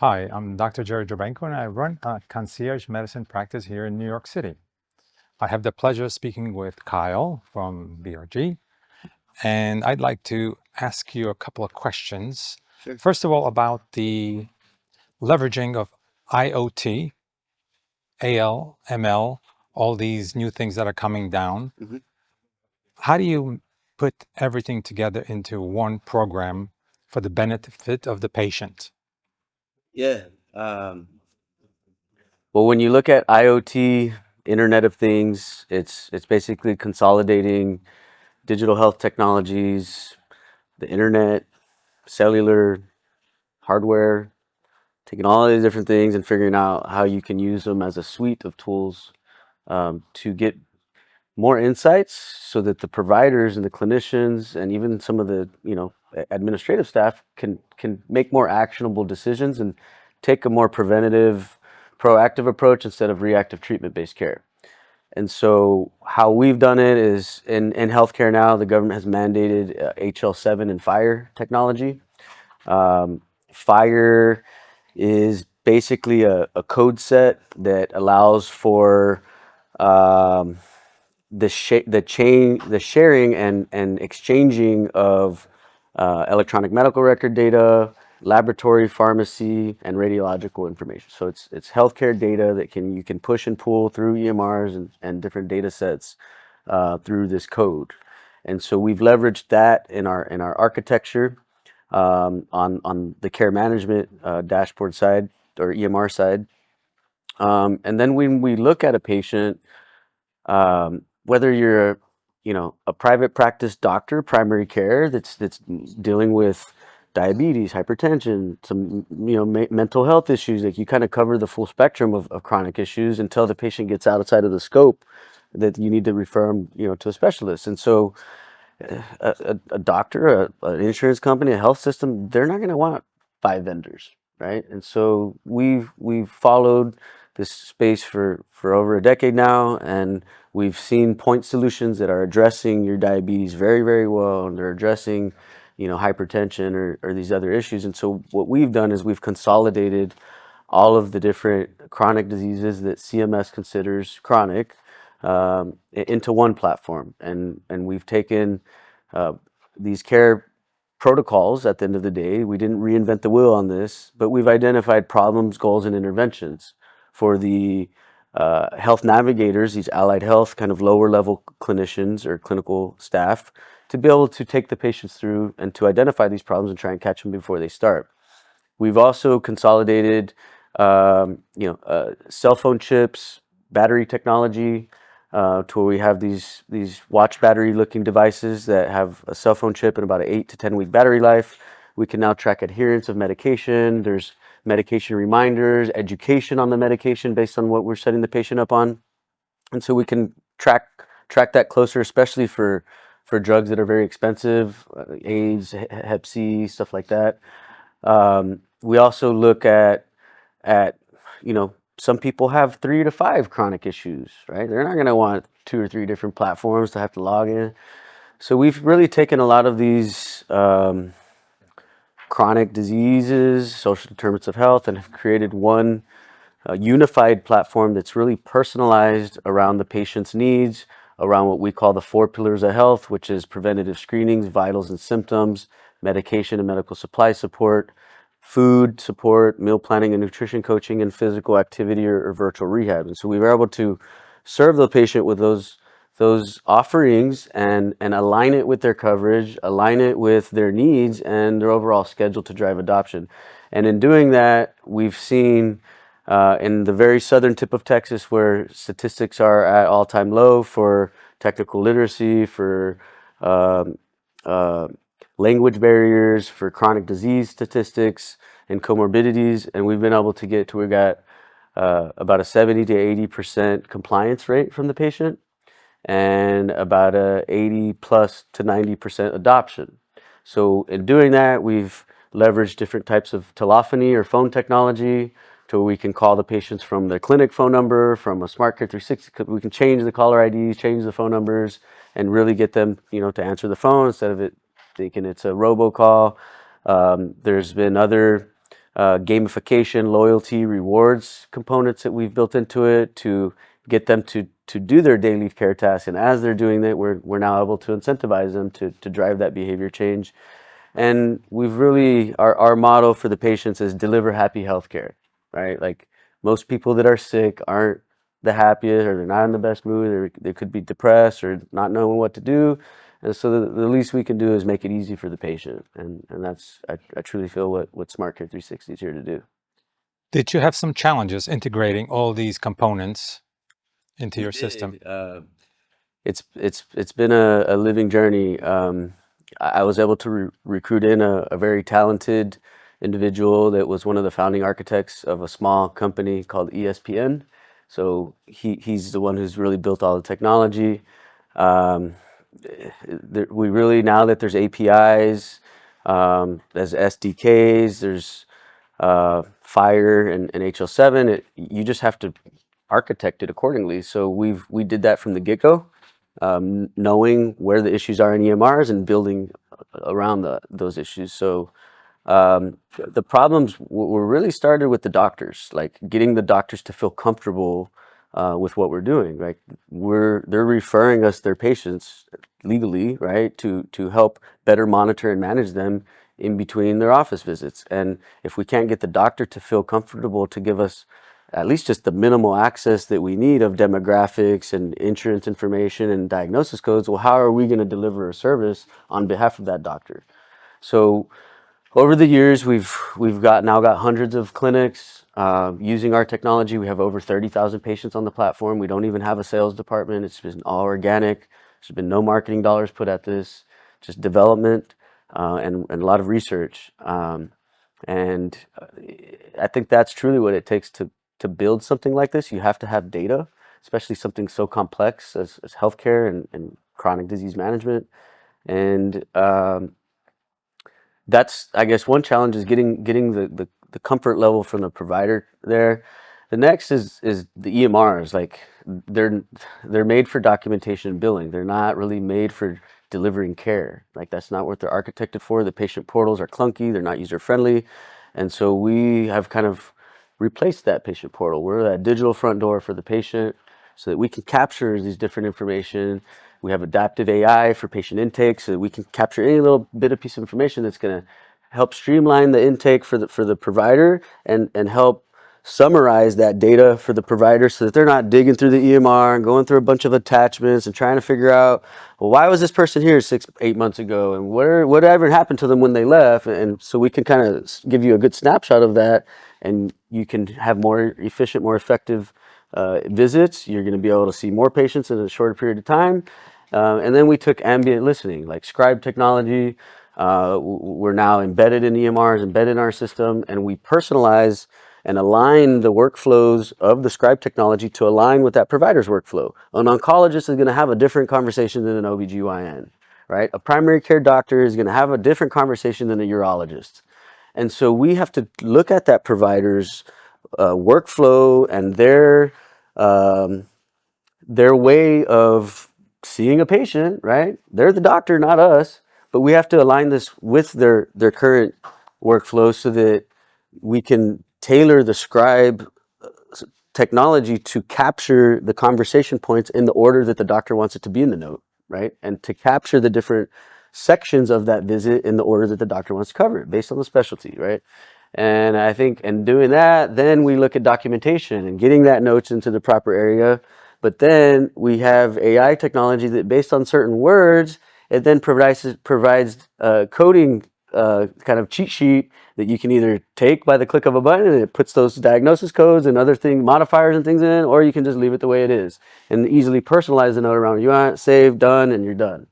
Hi, I'm Dr. Jerry Drobenko, and I run a concierge medicine practice here in New York City. I have the pleasure of speaking with Kyle from BRG, and I'd like to ask you a couple of questions. Sure. First of all, about the leveraging of IoT, AL, ML, all these new things that are coming down. hmm How do you put everything together into one program for the benefit of the patient? Yeah. Well, when you look at IoT, Internet of Things, it's basically consolidating digital health technologies, the internet, cellular, hardware, taking all these different things and figuring out how you can use them as a suite of tools to get more insights so that the providers and the clinicians and even some of the administrative staff can make more actionable decisions and take a more preventative proactive approach instead of reactive treatment based care. And so how we've done it is in healthcare now, the government has mandated HL7 and FHIR technology. FHIR is basically a code set that allows for um, the sharing and exchanging of electronic medical record data, laboratory, pharmacy, and radiological information. So it's healthcare data that you can push and pull through EMRs and different data sets through this code. And so we've leveraged that in our architecture on the care management dashboard side or EMR side. And then when we look at a patient, whether you're a private practice doctor, primary care that's dealing with diabetes, hypertension, some mental health issues, like you kind of cover the full spectrum of chronic issues until the patient gets outside of the scope that you need to refer them to a specialist. And so a doctor, an insurance company, a health system, they're not going to want five vendors, right? And so we've followed this space for over a decade now, and we've seen point solutions that are addressing your diabetes very, very well, and they're addressing hypertension or these other issues. And so what we've done is we've consolidated all of the different chronic diseases that CMS considers chronic into one platform. And we've taken these care protocols at the end of the day. We didn't reinvent the wheel on this, but we've identified problems, goals, and interventions for the health navigators, these allied health kind of lower level clinicians or clinical staff, to be able to take the patients through and to identify these problems and try and catch them before they start. We've also consolidated, cell phone chips, battery technology, to where we have these watch battery looking devices that have a cell phone chip and about an 8 to 10 week battery life. We can now track adherence of medication. There's medication reminders, education on the medication based on what we're setting the patient up on, and so we can track that closer, especially for drugs that are very expensive, AIDS, Hep C, stuff like that. We also look at some people have 3 to 5 chronic issues, right? They're not going to want 2 or 3 different platforms to have to log in. So we've really taken a lot of these chronic diseases, social determinants of health, and have created one unified platform that's really personalized around the patient's needs, around what we call the 4 pillars of health, which is preventative screenings, vitals and symptoms, medication and medical supply support, food support, meal planning and nutrition coaching, and physical activity or virtual rehab. And so we were able to serve the patient with those offerings and align it with their coverage, align it with their needs and their overall schedule to drive adoption. And in doing that, we've seen in the very southern tip of Texas, where statistics are at all-time low for technical literacy, for um, uh, language barriers, for chronic disease statistics and comorbidities, and we've been able to get to, we got about a 70 to 80% compliance rate from the patient and about a 80 plus to 90% adoption. So in doing that, we've leveraged different types of telephony or phone technology to where we can call the patients from their clinic phone number, from a Smart Care 360. We can change the caller IDs, change the phone numbers, and really get them, to answer the phone instead of it thinking it's a robocall. There's been other gamification, loyalty, rewards components that we've built into it to get them to do their daily care tasks. And as they're doing that, we're now able to incentivize them to drive that behavior change. And we've really, our motto for the patients is deliver happy healthcare, right? Like most people that are sick aren't the happiest, or they're not in the best mood, or they could be depressed or not knowing what to do. And so the least we can do is make it easy for the patient. And that's, I truly feel what Smart Care 360 is here to do. Did you have some challenges integrating all these components into your system? It's been a living journey. I was able to recruit in a very talented individual that was one of the founding architects of a small company called ESPN. So he's the one who's really built all the technology. We really, now that there's APIs, there's SDKs, there's Fire and HL7, you just have to architect it accordingly. So we did that from the get-go, knowing where the issues are in EMRs and building around those issues. So the problems were really started with the doctors, like getting the doctors to feel comfortable with what we're doing. Like they're referring us their patients legally, right, to help better monitor and manage them in between their office visits. And if we can't get the doctor to feel comfortable to give us at least just the minimal access that we need of demographics and insurance information and diagnosis codes, well, how are we going to deliver a service on behalf of that doctor? So over the years, we've now got hundreds of clinics using our technology. We have over 30,000 patients on the platform. We don't even have a sales department. It's been all organic. There's been no marketing dollars put at this, just development and a lot of research. And I think that's truly what it takes to build something like this. You have to have data, especially something so complex as healthcare and chronic disease management. And that's, I guess, one challenge is getting the comfort level from the provider there. The next is the EMRs. Like they're made for documentation and billing. They're not really made for delivering care. Like that's not what they're architected for. The patient portals are clunky. They're not user friendly. And so we have kind of replaced that patient portal. We're that digital front door for the patient so that we can capture these different information. We have adaptive AI for patient intake so that we can capture any little bit of piece of information that's going to help streamline the intake for the provider and help summarize that data for the provider so that they're not digging through the EMR and going through a bunch of attachments and trying to figure out, well, why was this person here 8 months ago and whatever happened to them when they left? And so we can kind of give you a good snapshot of that, and you can have more efficient, more effective visits. You're going to be able to see more patients in a shorter period of time. And then we took ambient listening, like Scribe technology. We're now embedded in EMRs, embedded in our system, and we personalize and align the workflows of the Scribe technology to align with that provider's workflow. An oncologist is going to have a different conversation than an OBGYN, right? A primary care doctor is going to have a different conversation than a urologist. And so we have to look at that provider's workflow and their way of seeing a patient, right? They're the doctor, not us, but we have to align this with their current workflow so that we can tailor the Scribe technology to capture the conversation points in the order that the doctor wants it to be in the note, right? And to capture the different sections of that visit in the order that the doctor wants to cover it based on the specialty, right? And I think in doing that, then we look at documentation and getting that notes into the proper area. But then we have AI technology that based on certain words, it then provides a coding kind of cheat sheet that you can either take by the click of a button and it puts those diagnosis codes and other modifiers and things in, or you can just leave it the way it is and easily personalize the note around you want it, save, done, and you're done.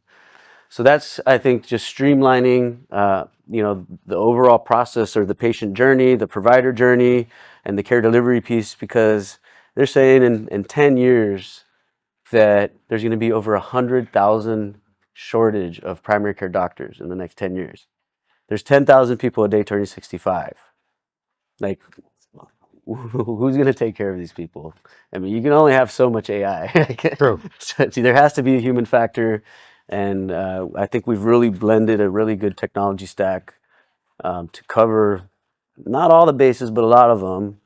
So that's, I think, just streamlining, the overall process or the patient journey, the provider journey, and the care delivery piece, because they're saying in 10 years that there's going to be over 100,000 shortage of primary care doctors in the next 10 years. There's 10,000 people a day turning 65. Like, who's going to take care of these people? I mean, you can only have so much AI. True. So there has to be a human factor. And I think we've really blended a really good technology stack to cover not all the bases, but a lot of them,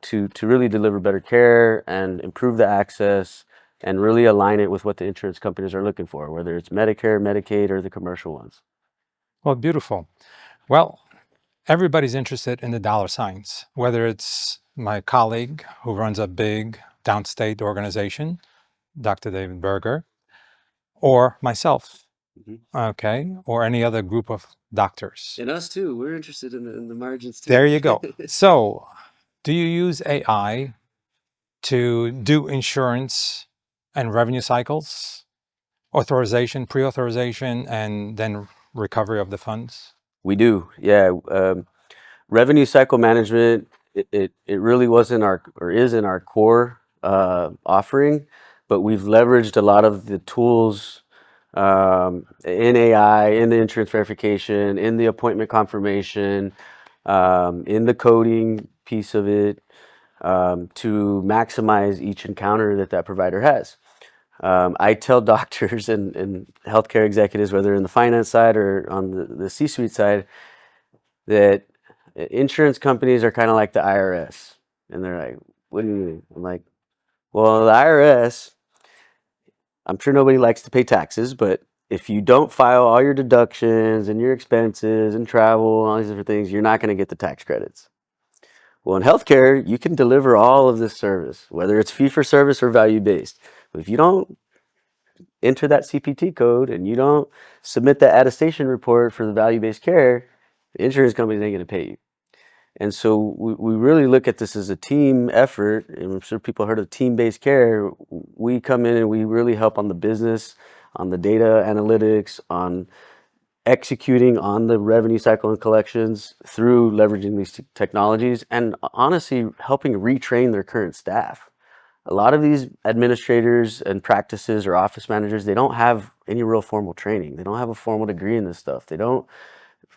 to really deliver better care and improve the access and really align it with what the insurance companies are looking for, whether it's Medicare, Medicaid, or the commercial ones. Well, beautiful. Well, everybody's interested in the dollar signs, whether it's my colleague who runs a big downstate organization, Dr. David Berger, or myself, okay, or any other group of doctors. And us too. We're interested in the margins too. There you go. So, do you use AI to do insurance and revenue cycles, authorization, pre-authorization, and then recovery of the funds? We do, yeah. Revenue cycle management, it really wasn't our, or isn't our core offering, but we've leveraged a lot of the tools in AI, in the insurance verification, in the appointment confirmation, in the coding piece of it, to maximize each encounter that provider has. I tell doctors and healthcare executives, whether in the finance side or on the C-suite side, that insurance companies are kind of like the IRS. And they're like, what do you mean? I'm like, well, the IRS, I'm sure nobody likes to pay taxes, but if you don't file all your deductions and your expenses and travel and all these different things, you're not going to get the tax credits. Well, in healthcare, you can deliver all of this service, whether it's fee for service or value based. But if you don't enter that CPT code and you don't submit that attestation report for the value based care, the insurance company ain't going to pay you. And so we really look at this as a team effort, and I'm sure people heard of team-based care. We come in and we really help on the business, on the data analytics, on executing on the revenue cycle and collections through leveraging these technologies, and honestly helping retrain their current staff. A lot of these administrators and practices or office managers, they don't have any real formal training. They don't have a formal degree in this stuff. They don't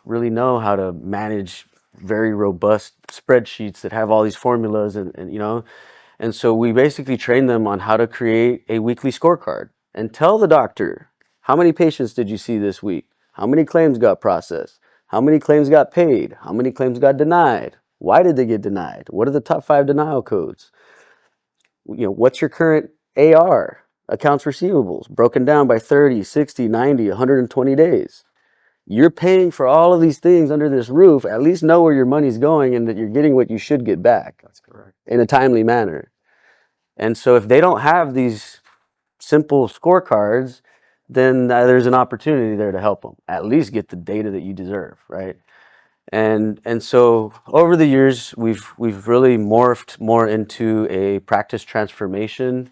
really know how to manage very robust spreadsheets that have all these formulas and so we basically train them on how to create a weekly scorecard and tell the doctor, how many patients did you see this week? How many claims got processed? How many claims got paid? How many claims got denied? Why did they get denied? What are the top 5 denial codes? What's your current AR, accounts receivables, broken down by 30, 60, 90, 120 days? You're paying for all of these things under this roof. At least know where your money's going and that you're getting what you should get back. That's correct. In a timely manner. And so if they don't have these simple scorecards, then there's an opportunity there to help them at least get the data that you deserve, right? And so over the years, we've really morphed more into a practice transformation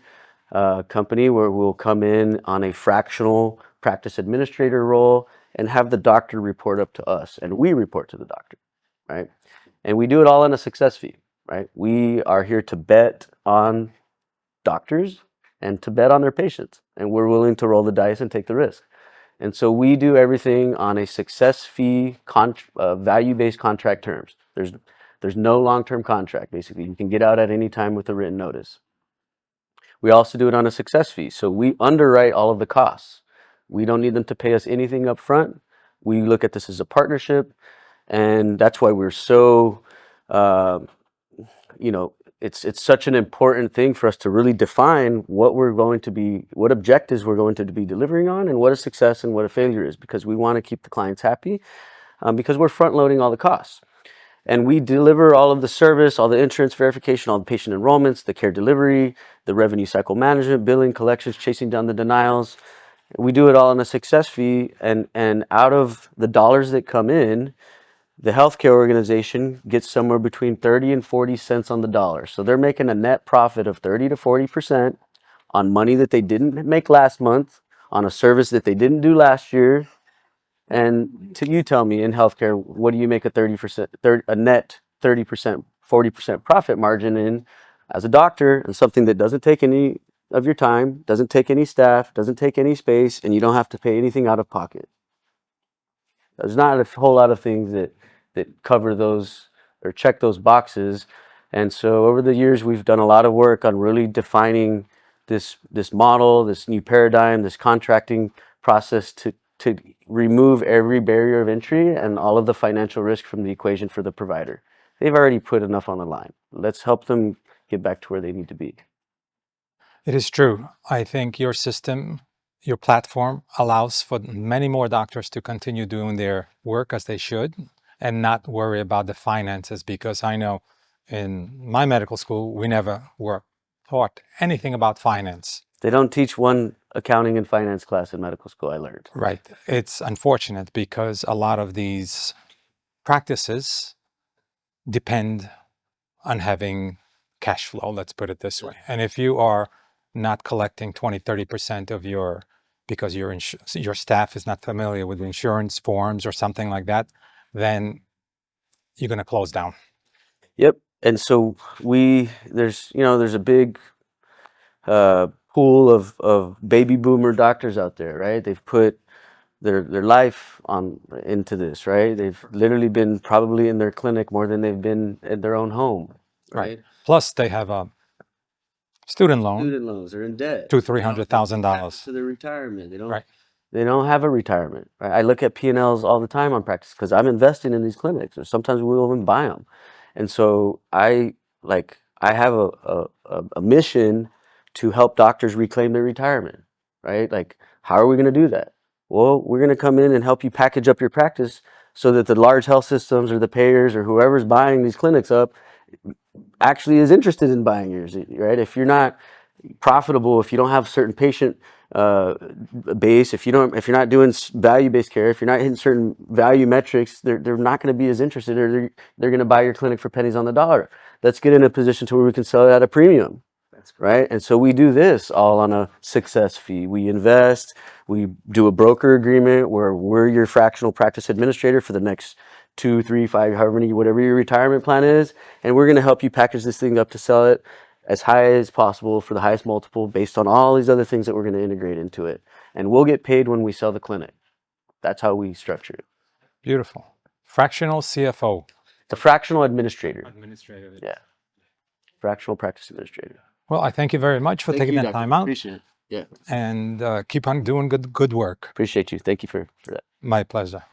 company where we'll come in on a fractional practice administrator role and have the doctor report up to us, and we report to the doctor, right? And we do it all on a success fee, right? We are here to bet on doctors and to bet on their patients, and we're willing to roll the dice and take the risk. And so we do everything on a success fee, value-based contract terms. There's no long-term contract, basically. You can get out at any time with a written notice. We also do it on a success fee, so we underwrite all of the costs. We don't need them to pay us anything up front. We look at this as a partnership, and that's why we're so, it's such an important thing for us to really define what objectives we're going to be delivering on, and what a success and what a failure is, because we want to keep the clients happy, because we're front loading all the costs. And we deliver all of the service, all the insurance verification, all the patient enrollments, the care delivery, the revenue cycle management, billing, collections, chasing down the denials. We do it all on a success fee, and out of the dollars that come in, the healthcare organization gets somewhere between 30 and 40 cents on the dollar. So they're making a net profit of 30 to 40% on money that they didn't make last month, on a service that they didn't do last year. And you tell me, in healthcare, what do you make a net 30%, 40% profit margin in as a doctor, and something that doesn't take any of your time, doesn't take any staff, doesn't take any space, and you don't have to pay anything out of pocket? There's not a whole lot of things that cover those or check those boxes. And so over the years, we've done a lot of work on really defining this model, this new paradigm, this contracting process to remove every barrier of entry and all of the financial risk from the equation for the provider. they've already put enough on the line. Let's help them get back to where they need to be. It is true. I think your system, your platform allows for many more doctors to continue doing their work as they should and not worry about the finances, because I know in my medical school, we never were taught anything about finance. They don't teach one accounting and finance class in medical school, I learned. Right. It's unfortunate because a lot of these practices depend on having cash flow, let's put it this way. And if you are not collecting 20-30% of your, because your staff is not familiar with insurance forms or something like that, then you're going to close down. Yep. And so there's a big pool of baby boomer doctors out there, right? They've put their life into this, right? They've literally been probably in their clinic more than they've been at their own home, right? Plus they have a student loan. Student loans, they're in debt. $200,000-$300,000 to their retirement. They don't. Right. They don't have a retirement. Right? I look at P&Ls all the time on practice because I'm investing in these clinics, or sometimes we'll even buy them. And so I have a mission to help doctors reclaim their retirement, right? Like, how are we going to do that? Well, we're going to come in and help you package up your practice so that the large health systems or the payers or whoever's buying these clinics up actually is interested in buying yours, right? If you're not profitable, if you don't have certain patient base, if you're not doing value-based care, if you're not hitting certain value metrics, they're not going to be as interested, or they're going to buy your clinic for pennies on the dollar. Let's get in a position to where we can sell it at a premium. Right? And so we do this all on a success fee. We invest, we do a broker agreement where we're your fractional practice administrator for the next 2, 3, 5, however many, whatever your retirement plan is. And we're going to help you package this thing up to sell it as high as possible for the highest multiple based on all these other things that we're going to integrate into it. And we'll get paid when we sell the clinic. That's how we structure it. Beautiful. Fractional CFO. It's a fractional administrator. Administrator. Yeah. Fractional practice administrator. Well, I thank you very much for taking that time out. Appreciate it. Yeah. And keep on doing good work. Appreciate you. Thank you for that. My pleasure.